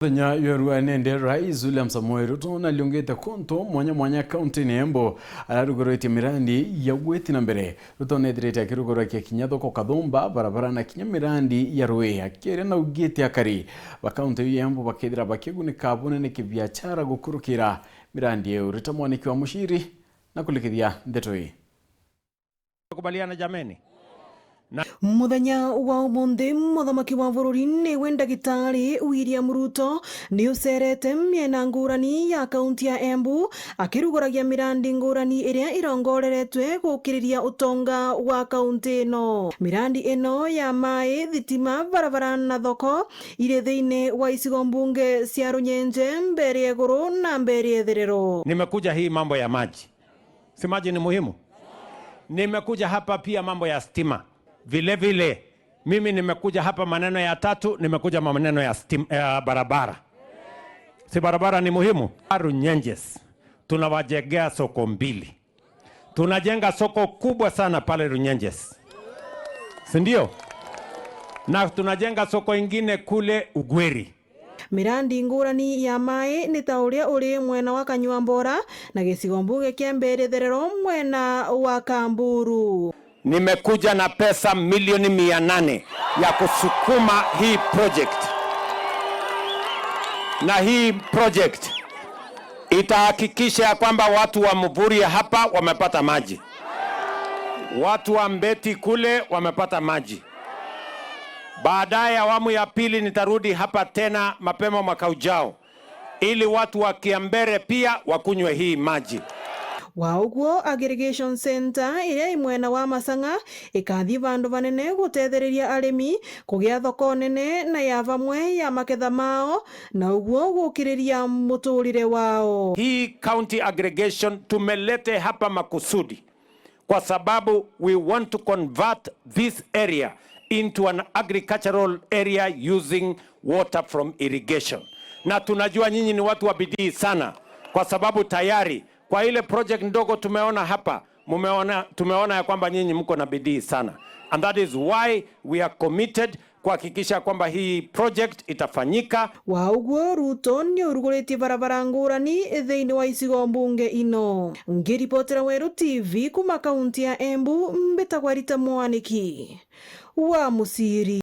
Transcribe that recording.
Thenya yorua nende Rais William Samoei Ruto na liongete konto mwanya county ni Embu ararugoroitie mirandi ya gweti na mbere. Ruto nedirete akirugora kia Kinyathoko Kathumba barabara na kinya mirandi ya Rui akire na ugete akari ba county ya Embu bakethira bakigunika bunene kibiashara gukurukira mirandi yo Ruto mwaniki wa mushiri na kulikithia ndeto hii. Kubaliana jameni. Muthenya wa umuthi muthamaki wa bururi niwe ndagitari William Ruto ni ucerete miena ngurani ya kaunti ya Embu akirugoragia mirandi ngurani iria irongoreretwe gukiriria utonga wa kaunti ino. Mirandi ino ya mai, thitima, barabara na thoko ire thiine wa icigo mbunge cia Runyenje, Mbeere Iguru na Mbeere Itherero. Nimekuja hii mambo ya maji, si maji ni muhimu? Nimekuja hapa pia mambo ya stima. Vile mimi nimekuja hapa maneno ya tatu, nimekuja maneno ya barabara. Si barabara ni muhimu? Runyenjes tunawajengea soko mbili. Tunajenga soko kubwa sana pale Runyenjes, si ndio? Na tunajenga soko ingine kule Ugweri. Mirandi ngurani ya mai ni ta uria uri mwena wa Kanywambora na gicigo mbunge kia Mbeere Itherero mwena wa Kamburu. Nimekuja na pesa milioni 800 ya kusukuma hii project. Na hii project itahakikisha ya kwamba watu wa Muburia hapa wamepata maji. Watu wa Mbeti kule wamepata maji. Baadaye awamu ya pili nitarudi hapa tena mapema mwaka ujao ili watu wa Kiambere pia wakunywe hii maji. Wauguo aggregation center iria imwena wa Masanga ikathi vandu vanene gutetheriria arimi kugia thoko nene na ya vamwe ya maketha mao na uguo gukiriria muturire wao. Hii county aggregation tumelete hapa makusudi kwa sababu we want to convert this area into an agricultural area using water from irrigation. Na tunajua nyinyi ni watu wa bidii sana kwa sababu tayari kwa ile project ndogo tumeona hapa, tumeona ya kwamba nyinyi mko na bidii sana. And that is why we are committed kuhakikisha kwamba hii project itafanyika. Wauguo Ruto ni uruguretie barabara ngurani thiini wa icigo mbunge ino. Ngiripotera Weru TV kuma kaunti ya Embu, mbetagwa Rita Mwaniki wa Musiri.